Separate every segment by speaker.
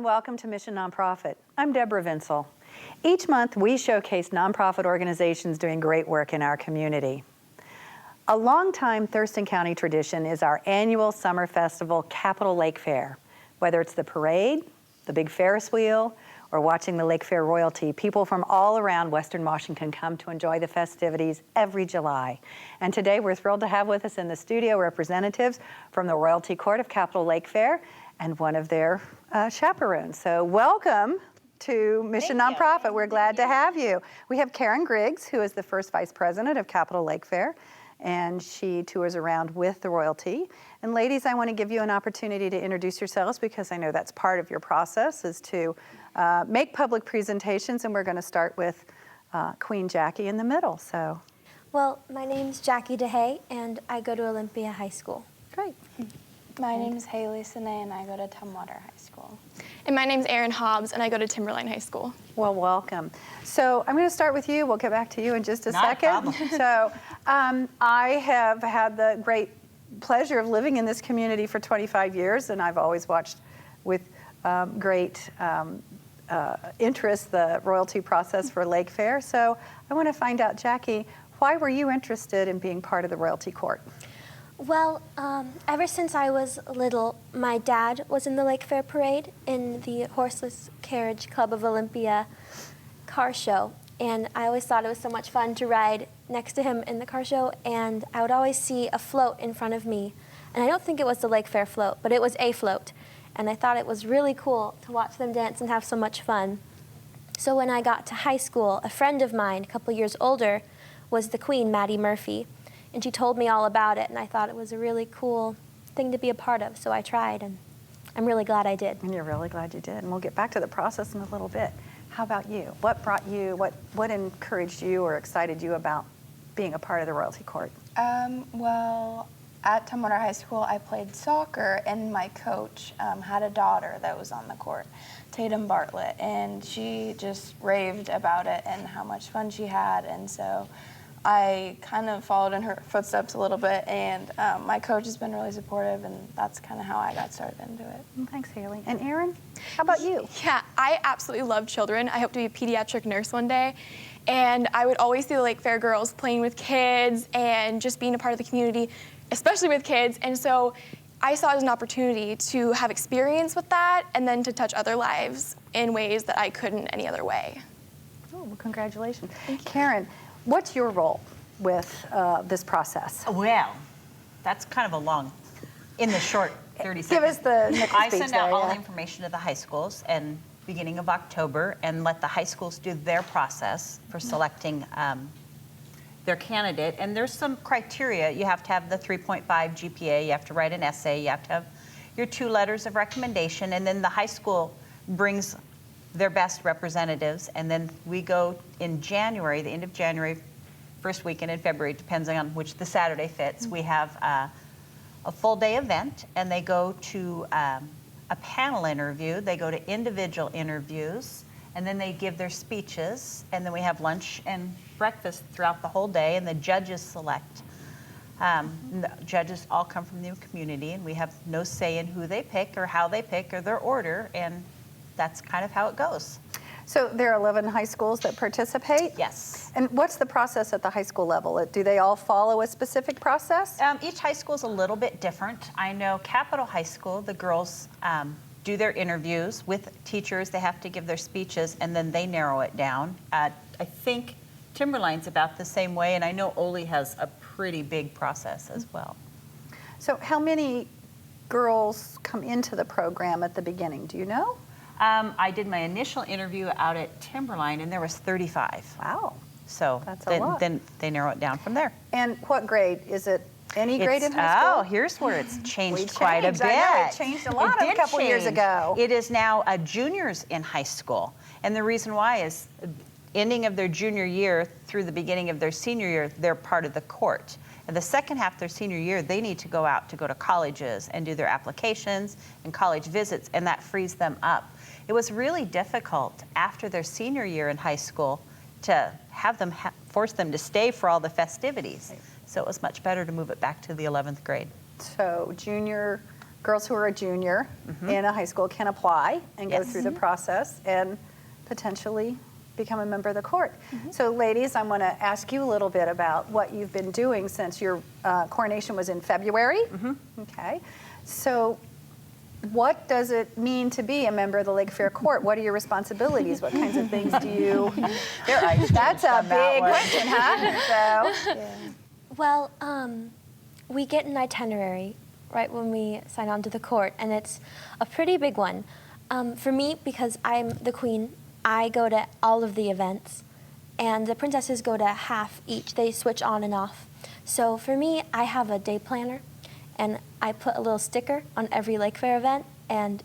Speaker 1: welcome to Mission Nonprofit. I'm Deborah Vinsel. Each month, we showcase nonprofit organizations doing great work in our community. A longtime Thurston County tradition is our annual summer festival, Capitol Lakefair. Whether it's the parade, the big Ferris wheel, or watching the Lakefair royalty, people from all around Western Washington come to enjoy the festivities every July. And today, we're thrilled to have with us in the studio representatives from the Royalty Court of Capitol Lakefair and one of their chaperones. So welcome to Mission Nonprofit. We're glad to have you. We have Karen Griggs, who is the first vice president of Capitol Lakefair, and she tours around with the royalty. And ladies, I want to give you an opportunity to introduce yourselves because I know that's part of your process is to make public presentations, and we're going to start with Queen Jackie in the middle. So,
Speaker 2: well, my name's Jackie DeHay, and I go to Olympia High School.
Speaker 1: Great.
Speaker 3: My name's Haley Sine, and I go to Tumwater High School.
Speaker 4: And my name's Erin Hobbs, and I go to Timberline High School.
Speaker 1: Well, welcome. So I'm going to start with you. We'll get back to you in just a second.
Speaker 5: Not a problem.
Speaker 1: So I have had the great pleasure of living in this community for 25 years, and I've always watched with great interest the royalty process for Lakefair. So I want to find out, Jackie, why were you interested in being part of the Royalty Court?
Speaker 2: Well, ever since I was little, my dad was in the Lakefair parade in the Horseless Carriage Club of Olympia car show, and I always thought it was so much fun to ride next to him in the car show, and I would always see a float in front of me, and I don't think it was the Lakefair float, but it was a float, and I thought it was really cool to watch them dance and have so much fun. So when I got to high school, a friend of mine, a couple years older, was the Queen, Maddie Murphy. And she told me all about it, and I thought it was a really cool thing to be a part of, so I tried, and I'm really glad I did.
Speaker 1: And you're really glad you did, and we'll get back to the process in a little bit. How about you? What brought you, what encouraged you or excited you about being a part of the Royalty Court?
Speaker 3: Well, at Tumwater High School, I played soccer, and my coach had a daughter that was on the court, Tatum Bartlett, and she just raved about it and how much fun she had, and so I kind of followed in her footsteps a little bit, and my coach has been really supportive, and that's kind of how I got started into it.
Speaker 1: Thanks, Haley. And Erin, how about you?
Speaker 4: Yeah, I absolutely love children. I hope to be a pediatric nurse one day. And I would always see the Lakefair girls playing with kids and just being a part of the community, especially with kids. And so I saw it as an opportunity to have experience with that and then to touch other lives in ways that I couldn't any other way.
Speaker 1: Oh, well, congratulations. Karen, what's your role with this process?
Speaker 5: Well, that's kind of a long, in the short 30 seconds.
Speaker 1: Give us the nickel
Speaker 5: I
Speaker 1: speech
Speaker 5: send out
Speaker 1: there,
Speaker 5: all
Speaker 1: yeah.
Speaker 5: the information to the high schools and beginning of October and let the high schools do their process for selecting their candidate. And there's some criteria. You have to have the 3.5 GPA, you have to write an essay, you have to have your 2 letters of recommendation, and then the high school brings their best representatives, and then we go in January, the end of January, first weekend in February, depends on which the Saturday fits. We have a full day event, and they go to a panel interview, they go to individual interviews, and then they give their speeches, and then we have lunch and breakfast throughout the whole day, and the judges select. The judges all come from the community, and we have no say in who they pick or how they pick or their order, and that's kind of how it goes.
Speaker 1: So there are 11 high schools that participate?
Speaker 5: Yes.
Speaker 1: And what's the process at the high school level? Do they all follow a specific process?
Speaker 5: Each high school is a little bit different. I know Capitol High School, the girls do their interviews with teachers. They have to give their speeches, and then they narrow it down. I think Timberline's about the same way, and I know Ole has a pretty big process as well.
Speaker 1: So how many girls come into the program at the beginning? Do you know?
Speaker 5: I did my initial interview out at Timberline, and there was 35.
Speaker 1: Wow.
Speaker 5: So
Speaker 1: that's a lot.
Speaker 5: Then they narrow it down from there.
Speaker 1: And what grade? Is it any grade in high school?
Speaker 5: Oh, here's where it's changed quite a
Speaker 1: changed.
Speaker 5: bit.
Speaker 1: I know, it changed a lot a couple years ago.
Speaker 5: It is now juniors in high school. And the reason why is ending of their junior year through the beginning of their senior year, they're part of the court. And the second half of their senior year, they need to go out to go to colleges and do their applications and college visits, and that frees them up. It was really difficult after their senior year in high school to have them force them to stay for all the festivities. So it was much better to move it back to the 11th grade.
Speaker 1: So junior girls who are a junior in a high school can apply and go
Speaker 5: Yes.
Speaker 1: through the process and potentially become a member of the court. So ladies, I want to ask you a little bit about what you've been doing since your coronation was in February. Okay. So what does it mean to be a member of the Lakefair Court? What are your responsibilities? What kinds of things do you... That's a big question, huh? So,
Speaker 2: Well, we get an itinerary right when we sign on to the court, and it's a pretty big one. For me, because I'm the queen, I go to all of the events, and the princesses go to half each. They switch on and off. So for me, I have a day planner, and I put a little sticker on every Lakefair event, and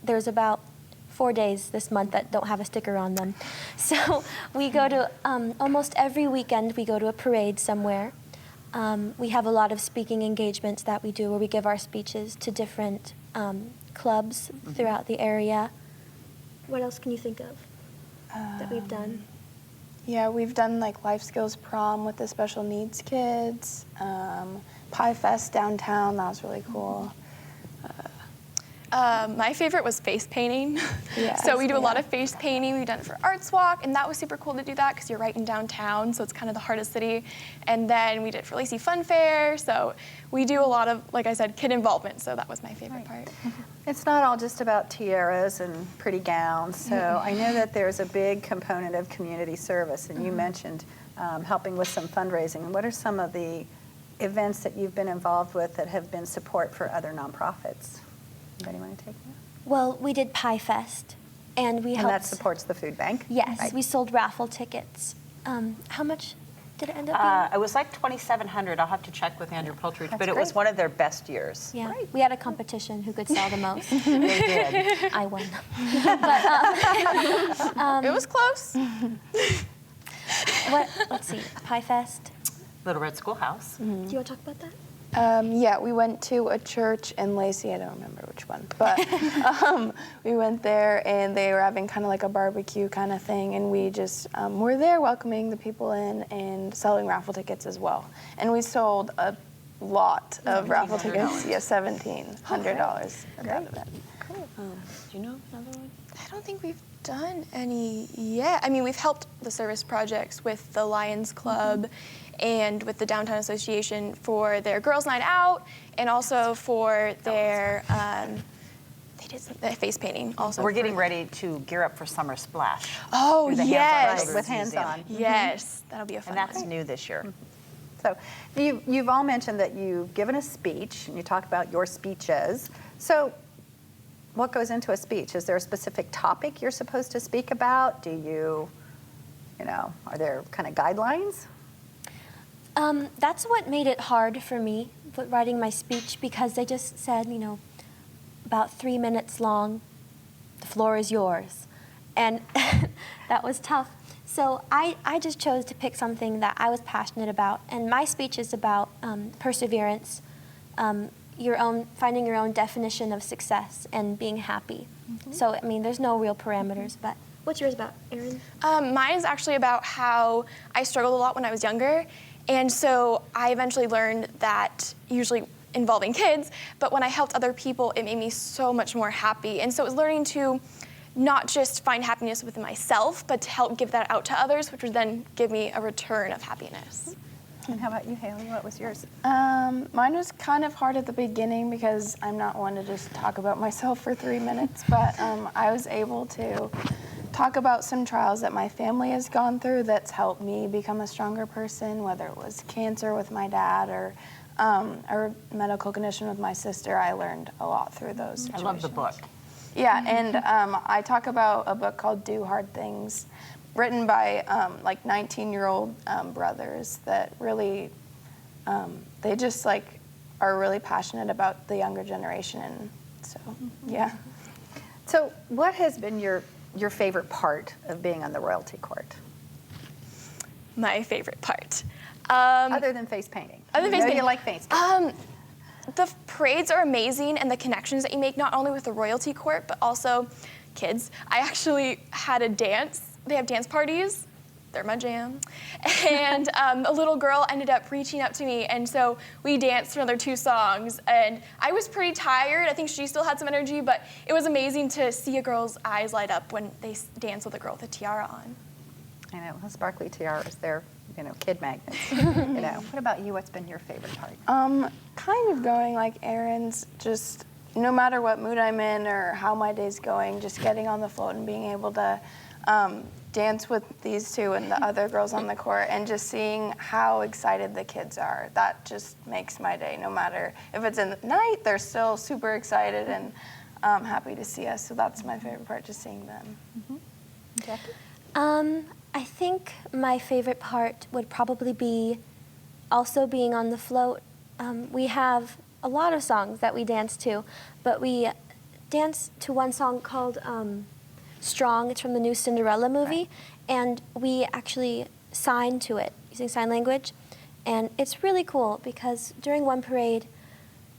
Speaker 2: there's about 4 days this month that don't have a sticker on them. So we go to, almost every weekend, we go to a parade somewhere. We have a lot of speaking engagements that we do where we give our speeches to different clubs throughout the area. What else can you think of that we've done?
Speaker 3: Yeah, we've done like life skills prom with the special needs kids, Pie Fest downtown, that was really cool.
Speaker 4: My favorite was face painting.
Speaker 3: Yes,
Speaker 4: So we do a lot
Speaker 3: yeah.
Speaker 4: of face painting. We've done it for Arts Walk, and that was super cool to do that because you're right in downtown, so it's kind of the heart of the city. And then we did it for Lacey Fun Fair. So we do a lot of, like I said, kid involvement. So that was my favorite part.
Speaker 1: it's not all just about tiaras and pretty gowns. So I know that there's a big component of community service, and you mentioned helping with some fundraising. And what are some of the events that you've been involved with that have been support for other nonprofits? Anybody want to take that?
Speaker 2: Well, we did Pie Fest, and we
Speaker 1: And
Speaker 2: helped.
Speaker 1: that supports the food bank?
Speaker 2: Yes,
Speaker 1: Right.
Speaker 2: we sold raffle tickets. How much did it end up being?
Speaker 5: It was like 2,700. I'll have to check with Andrew Poltridge, but
Speaker 1: That's
Speaker 5: it was
Speaker 1: great.
Speaker 5: one of their best years.
Speaker 2: Yeah, we had a competition who could sell the most.
Speaker 5: They did.
Speaker 2: I won.
Speaker 4: It was close.
Speaker 2: Let's see, Pie Fest.
Speaker 5: Little Red Schoolhouse.
Speaker 2: Do you want to talk about that?
Speaker 3: Yeah, we went to a church in Lacey, I don't remember which one, but we went there and they were having kind of like a barbecue kind of thing, and we just were there welcoming the people in and selling raffle tickets as well. And we sold a lot of raffle tickets, yeah, $1,700 at that event.
Speaker 5: Do you know another one?
Speaker 4: I don't think we've done any yet. I mean, we've helped the service projects with the Lions Club and with the Downtown Association for their Girls' Night Out, and also for their, they did some face painting also.
Speaker 5: We're getting ready to gear up for Summer Splash.
Speaker 4: Oh,
Speaker 5: through the
Speaker 4: yes.
Speaker 5: Hands-On
Speaker 1: With
Speaker 5: Children's
Speaker 1: hands-on.
Speaker 5: Museum.
Speaker 4: Yes, that'll be a fun
Speaker 5: And that's
Speaker 4: one.
Speaker 5: new this year.
Speaker 1: So you've all mentioned that you've given a speech, and you talk about your speeches. So what goes into a speech? Is there a specific topic you're supposed to speak about? Do you know, are there kind of guidelines?
Speaker 2: That's what made it hard for me, writing my speech, because they just said, about 3 minutes long, the floor is yours. And that was tough. So I just chose to pick something that I was passionate about. And my speech is about perseverance, finding your own definition of success and being happy. So, I mean, there's no real parameters, but what's yours about, Erin?
Speaker 4: Mine is actually about how I struggled a lot when I was younger. And so I eventually learned that, usually involving kids, but when I helped other people, it made me so much more happy. And so it was learning to not just find happiness within myself, but to help give that out to others, which would then give me a return of happiness.
Speaker 1: And how about you, Haley? What was yours?
Speaker 3: Mine was kind of hard at the beginning because I'm not one to just talk about myself for 3 minutes, but I was able to talk about some trials that my family has gone through that's helped me become a stronger person, whether it was cancer with my dad or medical condition with my sister. I learned a lot through those
Speaker 5: I
Speaker 3: situations.
Speaker 5: love the book.
Speaker 3: Yeah, and I talk about a book called Do Hard Things, written by like 19-year-old brothers that really, they just like are really passionate about the younger generation, and so, yeah.
Speaker 1: So what has been your favorite part of being on the royalty court?
Speaker 4: My favorite part.
Speaker 1: Other than face painting.
Speaker 4: Other than
Speaker 1: I
Speaker 4: face
Speaker 1: know
Speaker 4: painting.
Speaker 1: you like face painting.
Speaker 4: The parades are amazing, and the connections that you make, not only with the royalty court, but also kids. I actually had a dance. They have dance parties they're my jam. And a little girl ended up reaching up to me, and so we danced for another 2 songs. And I was pretty tired. I think she still had some energy, but it was amazing to see a girl's eyes light up when they dance with a girl with a tiara on.
Speaker 1: I know, sparkly tiaras, they're, kid magnets. What about you? What's been your favorite part?
Speaker 3: Kind of going like Erin's, just no matter what mood I'm in or how my day's going, just getting on the float and being able to dance with these 2 and the other girls on the court, and just seeing how excited the kids are. That just makes my day. No matter if it's in the night, they're still super excited and happy to see us. So that's my favorite part, just seeing them.
Speaker 1: Jackie?
Speaker 2: I think my favorite part would probably be also being on the float. We have a lot of songs that we dance to, but we dance to one song called Strong. It's from the new Cinderella movie, and we actually sign to it using sign language. And it's really cool because during one parade,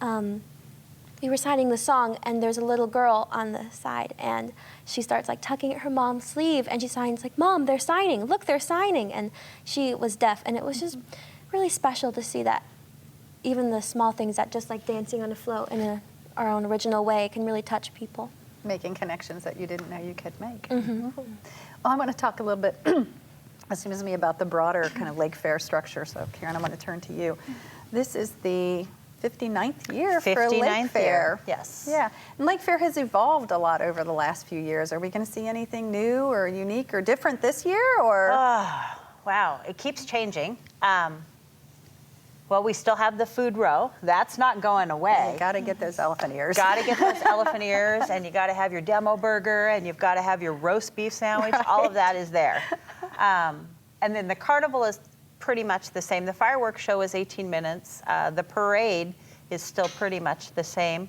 Speaker 2: we were signing the song, and there's a little girl on the side, and she starts like tugging at her mom's sleeve, and she signs like, "Mom, they're signing, look, they're signing." And she was deaf, and it was just really special to see that even the small things, that just like dancing on a float in our own original way, can really touch people.
Speaker 1: Making connections that you didn't know you could make. Well, I want to talk a little bit, excuse me, about the broader kind of Lakefair structure. So, Karen, I want to turn to you. This is the 59th year for
Speaker 5: 59th
Speaker 1: Lakefair.
Speaker 5: year, yes.
Speaker 1: Yeah, and Lakefair has evolved a lot over the last few years. Are we going to see anything new or unique or different this year, or?
Speaker 5: Wow, it keeps changing. Well, we still have the food row. That's not going away.
Speaker 1: Got to get those elephant ears.
Speaker 5: Got to get those elephant ears, and you got to have your demo burger, and you've got to have your roast beef sandwich. Right. All of that is there. And then the carnival is pretty much the same. The fireworks show is 18 minutes. The parade is still pretty much the same.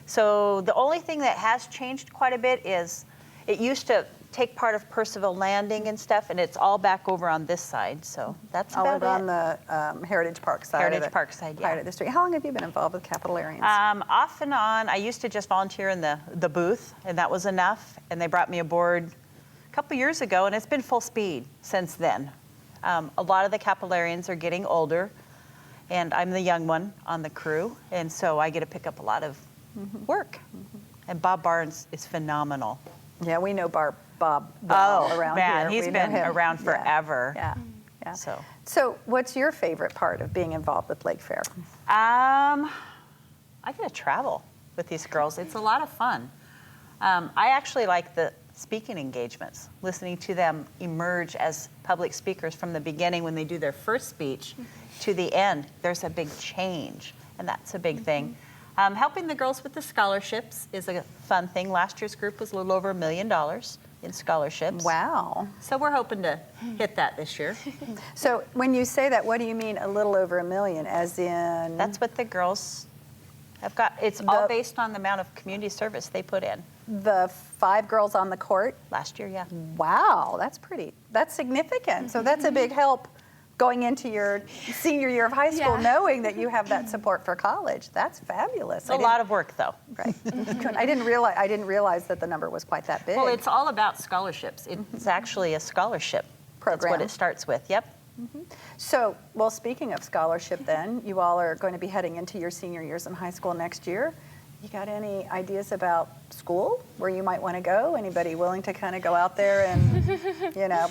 Speaker 5: So the only thing that has changed quite a bit is it used to take part of Percival Landing and stuff, and it's all back over on this side. So that's about it.
Speaker 1: On the Heritage Park side.
Speaker 5: Heritage Park side, yeah.
Speaker 1: Side of the street. How long have you been involved with Capitolarians?
Speaker 5: Off and on. I used to just volunteer in the booth, and that was enough. And they brought me aboard a couple years ago, and it's been full speed since then. A lot of the Capitolarians are getting older, and I'm the young one on the crew, and so I get to pick up a lot of work. And Bob Barnes is phenomenal.
Speaker 1: Yeah, we know Bob well around
Speaker 5: man,
Speaker 1: here.
Speaker 5: He's been around forever.
Speaker 1: Yeah.
Speaker 5: So
Speaker 1: what's your favorite part of being involved with Lakefair?
Speaker 5: I get to travel with these girls. It's a lot of fun. I actually like the speaking engagements, listening to them emerge as public speakers from the beginning when they do their first speech to the end. There's a big change, and that's a big thing. Helping the girls with the scholarships is a fun thing. Last year's group was a little over $1 million in scholarships.
Speaker 1: Wow.
Speaker 5: So we're hoping to hit that this year.
Speaker 1: So when you say that, what do you mean a little over $1 million, as in?
Speaker 5: That's what the girls have got. It's all based on the amount of community service they put in.
Speaker 1: The 5 girls on the court?
Speaker 5: Last year, yeah.
Speaker 1: Wow, that's significant. So that's a big help going into your senior year of high school, knowing that you have that support for college. That's fabulous.
Speaker 5: It's a lot of work, though.
Speaker 1: Right. I didn't realize that the number was quite that big.
Speaker 5: Well, it's all about scholarships. It's actually a scholarship program. That's what it starts with. Yep.
Speaker 1: So, well, speaking of scholarship, then you all are going to be heading into your senior years in high school next year. You got any ideas about school, where you might want to go? Anybody willing to kind of go out there and,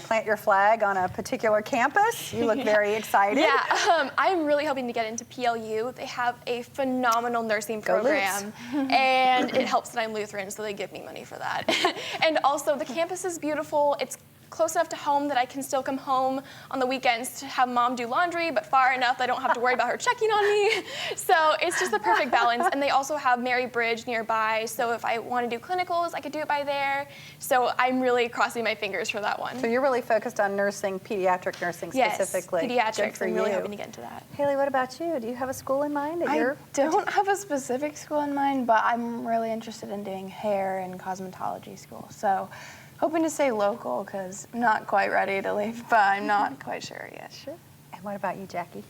Speaker 1: plant your flag on a particular campus? You look very excited.
Speaker 4: Yeah, I'm really hoping to get into PLU. They have a phenomenal nursing program, and it helps that I'm Lutheran, so they give me money for that. And also, the campus is beautiful. It's close enough to home that I can still come home on the weekends to have mom do laundry, but far enough that I don't have to worry about her checking on me. So it's just the perfect balance. And they also have Mary Bridge nearby, so if I want to do clinicals, I could do it by there. So I'm really crossing my fingers for that one.
Speaker 1: So you're really focused on nursing, pediatric nursing specifically.
Speaker 4: Yes, pediatrics.
Speaker 1: Good for
Speaker 4: I'm really
Speaker 1: you.
Speaker 4: hoping to get into that.
Speaker 1: Haley, what about you? Do you have a school in mind?
Speaker 3: I don't have a specific school in mind, but I'm really interested in doing hair and cosmetology school. So hoping to stay local because I'm not quite ready to leave, but I'm not quite sure yet.
Speaker 1: Sure. And what about you, Jackie?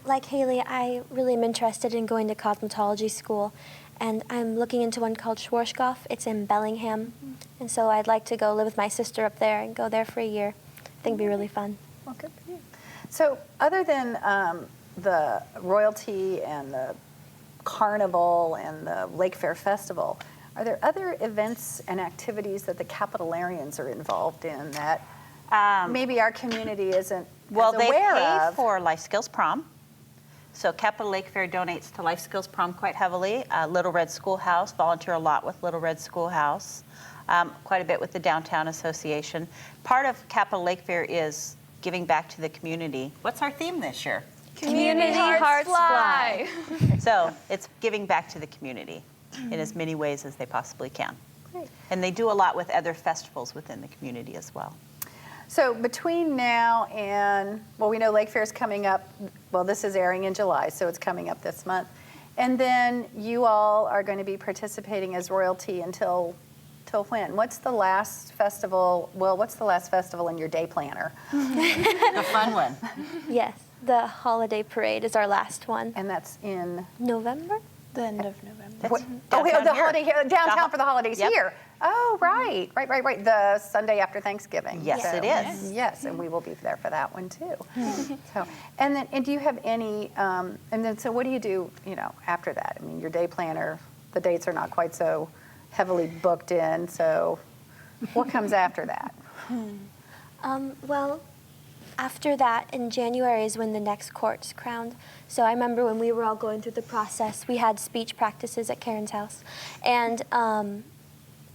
Speaker 2: Like Haley, I really am interested in going to cosmetology school, and I'm looking into one called Schwarzkopf. It's in Bellingham, and so I'd like to go live with my sister up there and go there for a year. think it'd be really fun.
Speaker 1: Well, good for you. So other than the royalty and the carnival and the Lakefair Festival, are there other events and activities that the Capitolarians are involved in that maybe our community isn't
Speaker 5: Well,
Speaker 1: as
Speaker 5: they
Speaker 1: aware
Speaker 5: pay
Speaker 1: of?
Speaker 5: for Life Skills Prom. So Capital Lakefair donates to Life Skills Prom quite heavily. Little Red Schoolhouse, volunteer a lot with Little Red Schoolhouse, quite a bit with the Downtown Association. Part of Capital Lakefair is giving back to the community. What's our theme this year?
Speaker 2: Community Hearts Fly.
Speaker 5: So it's giving back to the community in as many ways as they possibly can.
Speaker 1: Great.
Speaker 5: And they do a lot with other festivals within the community as well.
Speaker 1: So between now and, well, we know Lakefair is coming up. Well, this is airing in July, so it's coming up this month. And then you all are going to be participating as royalty until when? What's the last festival? Well, what's the last festival in your day planner?
Speaker 5: The fun one.
Speaker 2: Yes, the holiday parade is our last one.
Speaker 1: And that's in
Speaker 2: November?
Speaker 3: The end of November.
Speaker 1: what?
Speaker 5: downtown
Speaker 1: the
Speaker 5: here.
Speaker 1: holiday here, downtown for the holidays
Speaker 5: Yep.
Speaker 1: here. Oh, right. The Sunday after Thanksgiving.
Speaker 5: Yes, it is.
Speaker 1: Yes, and we will be there for that one too. So, and do you have any? And then, so what do you do? After that? I mean, your day planner. The dates are not quite so heavily booked in. So, what comes after that?
Speaker 2: Well, after that, in January is when the next court's crowned. So I remember when we were all going through the process, we had speech practices at Karen's house. And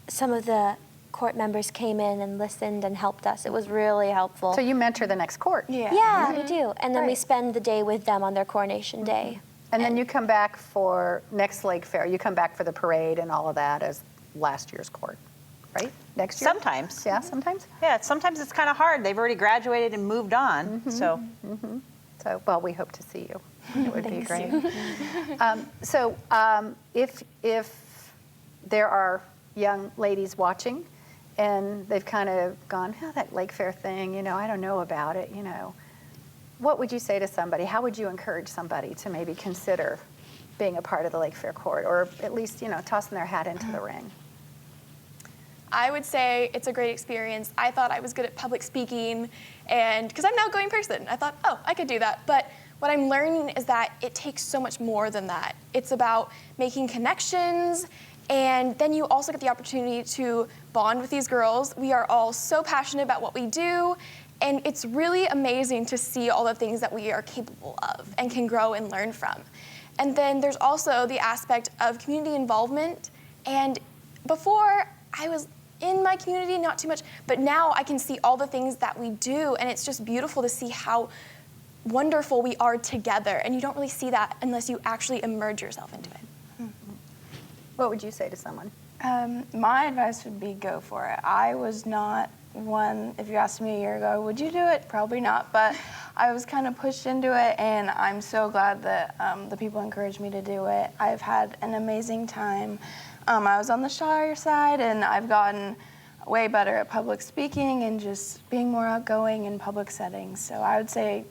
Speaker 2: some of the court members came in and listened and helped us. It was really helpful.
Speaker 1: So you mentor the next court.
Speaker 2: Yeah, we do. And then we
Speaker 1: Right.
Speaker 2: spend the day with them on their coronation day.
Speaker 1: And then you come back for next Lake Fair. You come back for the parade and all of that as last year's court, right? Next year?
Speaker 5: Sometimes.
Speaker 1: Yeah, sometimes.
Speaker 5: Yeah, sometimes it's kind of hard. They've already graduated and moved on. So
Speaker 1: So, well, we hope to see you. It would be
Speaker 2: Thanks.
Speaker 1: great. If there are young ladies watching and they've kind of gone, that Lake Fair thing, I don't know about it, what would you say to somebody? How would you encourage somebody to maybe consider being a part of the Lake Fair court, or at least, tossing their hat into the ring?
Speaker 4: I would say it's a great experience. I thought I was good at public speaking, and because I'm an outgoing person, I thought, I could do that. But what I'm learning is that it takes so much more than that. It's about making connections, and then you also get the opportunity to bond with these girls. We are all so passionate about what we do, and it's really amazing to see all the things that we are capable of and can grow and learn from. And then there's also the aspect of community involvement. And before, I was in my community, not too much, but now I can see all the things that we do, and it's just beautiful to see how wonderful we are together. And you don't really see that unless you actually immerse yourself into it.
Speaker 1: What would you say to someone?
Speaker 3: My advice would be go for it. I was not one, if you asked me a year ago, would you do it? Probably not, but I was kind of pushed into it, and I'm so glad that the people encouraged me to do it. I've had an amazing time. I was on the shyer side, and I've gotten way better at public speaking and just being more outgoing in public settings. So I would say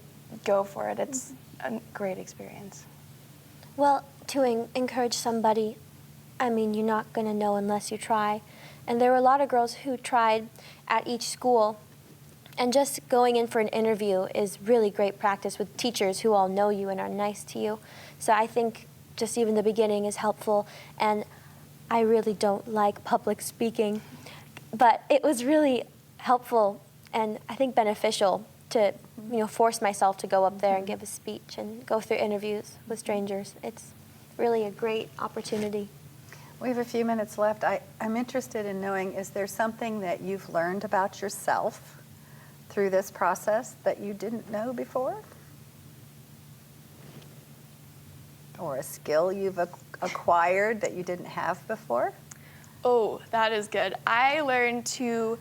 Speaker 3: go for it. It's a great experience.
Speaker 2: Well, to encourage somebody, I mean, you're not going to know unless you try. And there were a lot of girls who tried at each school. And just going in for an interview is really great practice with teachers who all know you and are nice to you. So I think just even the beginning is helpful. And I really don't like public speaking, but it was really helpful and I think beneficial to force myself to go up there and give a speech and go through interviews with strangers. It's really a great opportunity.
Speaker 1: We have a few minutes left. I'm interested in knowing, is there something that you've learned about yourself through this process that you didn't know before? Or a skill you've acquired that you didn't have before?
Speaker 4: Oh, that is good. I learned to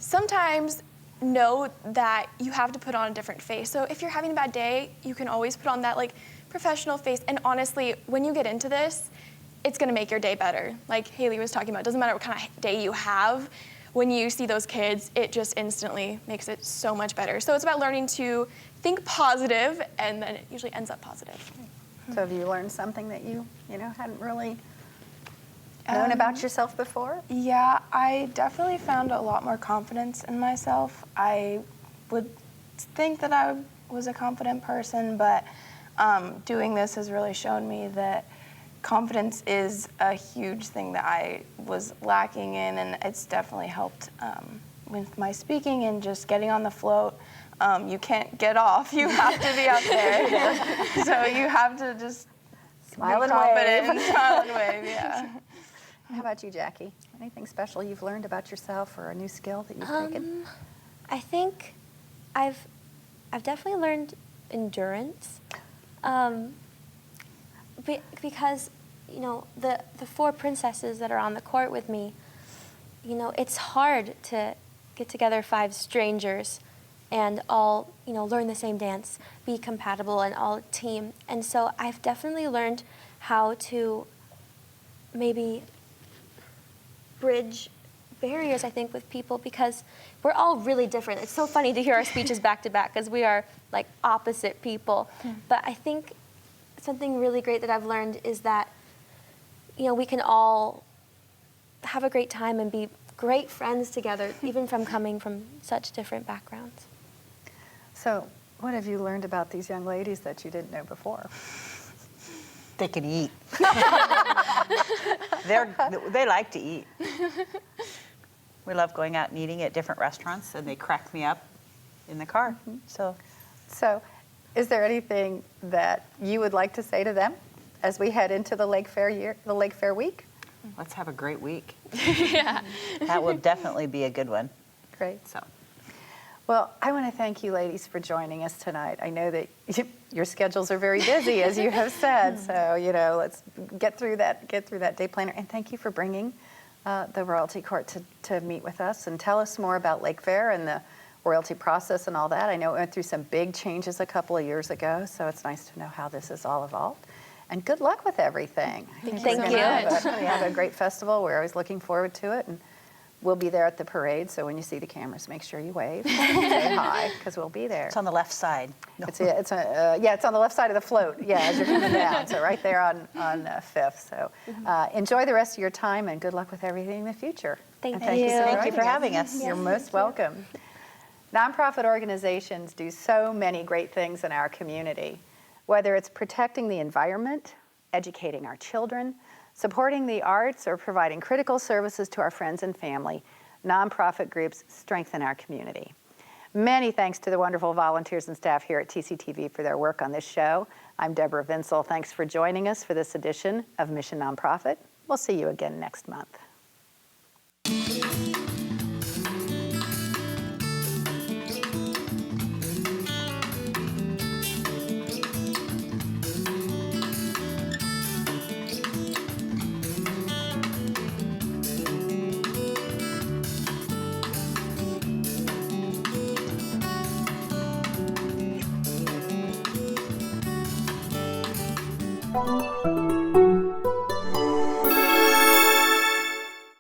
Speaker 4: sometimes know that you have to put on a different face. So if you're having a bad day, you can always put on that professional face. And honestly, when you get into this, it's gonna make your day better. Like Haley was talking about, it doesn't matter what kind of day you have, when you see those kids, it just instantly makes it so much better. So it's about learning to think positive, and then it usually ends up positive.
Speaker 1: So have you learned something that you hadn't really known about yourself before?
Speaker 3: Yeah, I definitely found a lot more confidence in myself. I would think that I was a confident person, but doing this has really shown me that confidence is a huge thing that I was lacking in, and it's definitely helped with my speaking and just getting on the float. You can't get off. You have to be out there. So you have to just
Speaker 1: Smile
Speaker 3: be
Speaker 1: and
Speaker 3: confident
Speaker 1: wave.
Speaker 3: and smile and wave, yeah.
Speaker 1: How about you, Jackie? Anything special you've learned about yourself or a new skill that you've taken?
Speaker 2: I think I've definitely learned endurance, because you know the four princesses that are on the court with me. You know, it's hard to get together 5 strangers and all, you know, learn the same dance, be compatible, and all team. And so I've definitely learned how to maybe bridge barriers, I think, with people, because we're all really different. It's so funny to hear our speeches back to back because we are like opposite people. But I think something really great that I've learned is that, you know, we can all have a great time and be great friends together, even from coming from such different backgrounds.
Speaker 1: So, what have you learned about these young ladies that you didn't know before?
Speaker 5: They can eat. They like to eat. We love going out and eating at different restaurants, and they crack me up in the car.
Speaker 1: So, is there anything that you would like to say to them as we head into the Lakefair week?
Speaker 5: Let's have a great week.
Speaker 4: Yeah.
Speaker 5: That will definitely be a good one.
Speaker 1: Great.
Speaker 5: So,
Speaker 1: Well, I want to thank you ladies for joining us tonight. I know that your schedules are very busy, as you have said, so, you know, let's get through that day planner. And thank you for bringing the Royalty Court to meet with us and tell us more about Lakefair and the royalty process and all that. I know it went through some big changes a couple of years ago, so it's nice to know how this has all evolved. And good luck with everything.
Speaker 2: Thank
Speaker 1: We're
Speaker 2: you.
Speaker 1: gonna have a great festival. We're always looking forward to it. And we'll be there at the parade, so when you see the cameras, make sure you wave, say hi, because we'll be there.
Speaker 5: it's on the left side. No.
Speaker 1: It's on the left side of the float, as you're coming down, so right there on 5th. So enjoy the rest of your time, and good luck with everything in the future.
Speaker 2: Thank
Speaker 1: And
Speaker 2: you.
Speaker 5: Thank you
Speaker 1: joining
Speaker 5: for having us.
Speaker 1: You're most welcome. Nonprofit organizations do so many great things in our community, whether it's protecting the environment, educating our children, supporting the arts, or providing critical services to our friends and family. Nonprofit groups strengthen our community. Many thanks to the wonderful volunteers and staff here at TCTV for their work on this show. I'm Deborah Vinsel. Thanks for joining us for this edition of Mission Nonprofit. We'll see you again next month.
Speaker 6: Thank you.